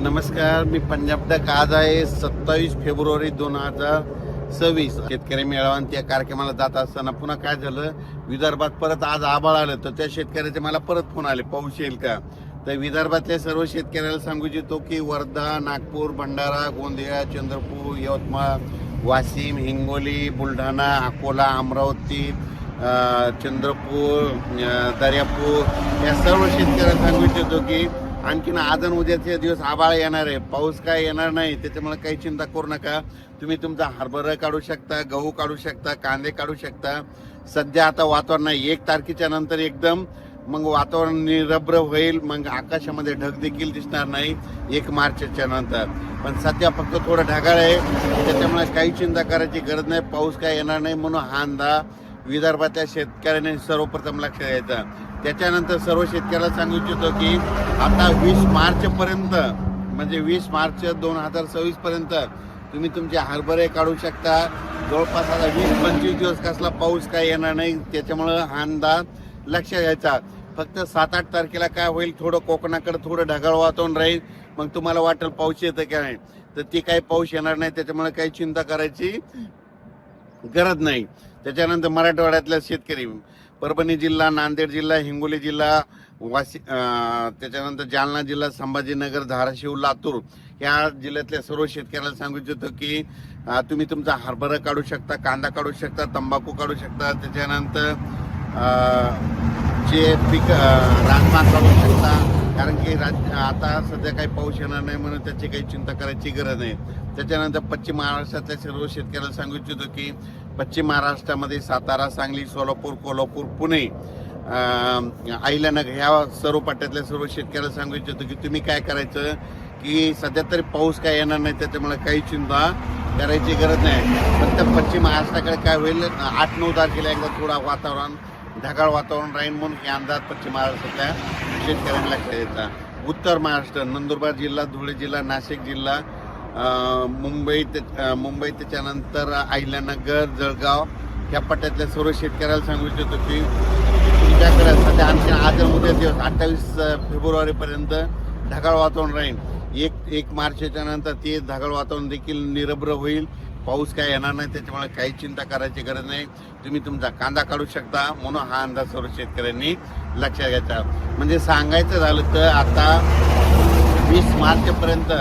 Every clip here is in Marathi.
नमस्कार, मी पंजाब तक आज आहे 27 फेब्रुवारी 2026 शेतकरी मेळावा आणि त्या कार्यक्रमाला जात असताना पुन्हा काय झालं, विदर्भात परत आज आभाळ आलं. तर त्या शेतकऱ्याचे मला परत फोन आले, पाऊस येईल का. तर विदर्भातल्या सर्व शेतकऱ्याला सांगू इच्छितो की वर्धा, नागपूर, भंडारा, गोंदिया, चंद्रपूर, यवतमाळ, वाशिम, हिंगोली, बुलढाणा, अकोला, अमरावती, चंद्रपूर, दर्यापूर या सर्व शेतकऱ्यांना सांगू इच्छितो की आणखीन आज आणि उद्याचे दिवस आभाळ येणार आहे, पाऊस काय येणार नाही. त्याच्यामुळे काही चिंता करू नका. तुम्ही तुमचा हरभरा काढू शकता, गहू काढू शकता, कांदे काढू शकता. सध्या आता वातावरण नाही, 1 तारखेच्या नंतर एकदम मग वातावरण निरभ्र होईल, मग आकाशामध्ये ढग देखील दिसणार नाही 1 मार्चच्या नंतर. पण सध्या फक्त थोडं ढगाळ आहे, त्याच्यामुळे काही चिंता करायची गरज नाही. पाऊस काय येणार नाही म्हणून हा अंदाज विदर्भातल्या शेतकऱ्यांनी सर्वप्रथम लक्ष द्यायचा. त्याच्यानंतर सर्व शेतकऱ्याला सांगू इच्छितो की आता 20 मार्चपर्यंत म्हणजे 20 मार्च 2026 पर्यंत तुम्ही तुमचे हरभरे काढू शकता. जवळपास आता 20-25 दिवस कसला पाऊस काय येणार नाही, त्याच्यामुळं हा अंदाज लक्ष द्यायचा. फक्त 7-8 तारखेला काय होईल, थोडं कोकणाकडे थोडं ढगाळ वातावरण राहील, मग तुम्हाला वाटेल पाऊस येतं का नाही, तर ती काही पाऊस येणार नाही. त्याच्यामुळे काही चिंता करायची गरज नाही. त्याच्यानंतर मराठवाड्यातल्या शेतकरी परभणी जिल्हा, नांदेड जिल्हा, हिंगोली जिल्हा, त्याच्यानंतर जालना जिल्हा, संभाजीनगर, धाराशिव, लातूर या जिल्ह्यातल्या सर्व शेतकऱ्याला सांगू इच्छितो की तुम्ही तुमचा हरभरा काढू शकता, कांदा काढू शकता, तंबाखू काढू शकता. त्याच्यानंतर जे पीक राजमा काढू शकता, कारण की आता सध्या काही पाऊस येणार नाही म्हणून त्याची काही चिंता करायची गरज नाही. त्याच्यानंतर पश्चिम महाराष्ट्रातल्या सर्व शेतकऱ्याला सांगू इच्छितो की पश्चिम महाराष्ट्रामध्ये सातारा, सांगली, सोलापूर, कोल्हापूर, पुणे, अहिल्यानगर ह्या सर्व पट्ट्यातल्या सर्व शेतकऱ्याला सांगू इच्छितो की तुम्ही काय करायचं की सध्या तरी पाऊस काय येणार नाही, त्याच्यामुळे काही चिंता करायची गरज नाही. फक्त पश्चिम महाराष्ट्राकडे काय होईल, 8-9 तारखेला एकदा थोडा वातावरण ढगाळ वातावरण राहील म्हणून हे अंदाज पश्चिम महाराष्ट्रातल्या शेतकऱ्यांना लक्षात द्यायचा. उत्तर महाराष्ट्र, नंदुरबार जिल्हा, धुळे जिल्हा, नाशिक जिल्हा, मुंबई त्याच्यानंतर अहिल्यानगर, जळगाव ह्या पट्ट्यातल्या सर्व शेतकऱ्याला सांगू इच्छितो की तुमच्याकडे सध्या आणखी आज उद्या दिवस 28 फेब्रुवारीपर्यंत ढगाळ वातावरण राहील. 1 मार्चच्या नंतर ते ढगाळ वातावरण देखील निरभ्र होईल, पाऊस काय येणार नाही. त्याच्यामुळे काही चिंता करायची गरज नाही. तुम्ही तुमचा कांदा काढू शकता म्हणून हा अंदाज सर्व शेतकऱ्यांनी लक्षात घ्यायचा. म्हणजे सांगायचं झालं तर आता 20 मार्चपर्यंत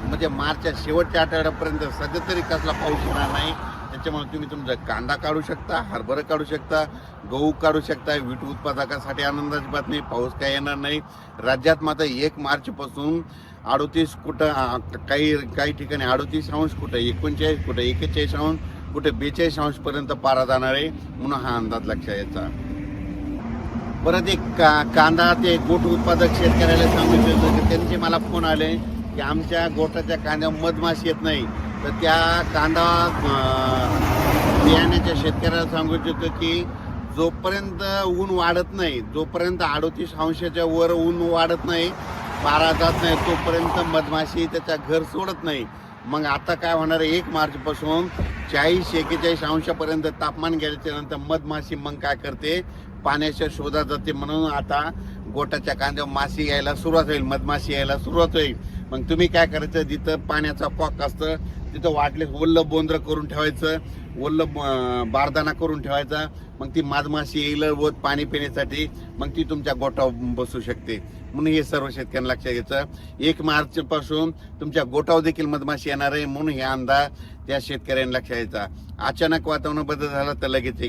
म्हणजे मार्चच्या शेवटच्या आठवड्यापर्यंत सध्या तरी कसला पाऊस येणार नाही. त्याच्यामुळे तुम्ही तुमचा कांदा काढू शकता, हरभरा काढू शकता, गहू काढू शकता. वीट उत्पादकासाठी आनंदाची बातमी, पाऊस काय येणार नाही. राज्यात मात्र 1 मार्चपासून 38 कुठं काही ठिकाणी 38 अंश, कुठं 39 कुठं 41 अंश, कुठं 42 अंशपर्यंत पारा जाणार आहे म्हणून हा अंदाज लक्षात यायचा. परत एक कांदा ते गोट उत्पादक शेतकऱ्याला सांगू इच्छितो की त्यांचे मला फोन आले की आमच्या गोटाच्या कांद्यावर मधमाशी येत नाही. तर त्या कांदा बियाण्याच्या शेतकऱ्याला सांगू इच्छितो की जोपर्यंत ऊन वाढत नाही, जोपर्यंत 38 अंशाच्या वर ऊन वाढत नाही, पारा जात नाही, तोपर्यंत मधमाशी त्याच्या घर सोडत नाही. मग आता काय होणार आहे, 1 मार्चपासून 40-41 अंशापर्यंत तापमान गेल्याच्या नंतर मधमाशी मग काय करते, पाण्याच्या शोधात जाते. म्हणून आता गोटाच्या कांद्यावर माशी यायला सुरुवात होईल, मधमाशी यायला सुरुवात होईल. मग तुम्ही काय करायचं, जिथं पाण्याचा कॉक असतं तिथं वाटले ओल्लं बोंद्र करून ठेवायचं, ओल्लं बारदाना करून ठेवायचा. मग ती मधमाशी येईल व पाणी पिण्यासाठी मग ती तुमच्या गोटावर बसू शकते. म्हणून हे सर्व शेतकऱ्यांना लक्षात घ्यायचं. 1 मार्चपासून तुमच्या गोटावर देखील मधमाशी येणार आहे म्हणून हे अंदाज त्या शेतकऱ्यांना लक्षात घ्यायचा. अचानक वातावरण बदल झाला तर लगेच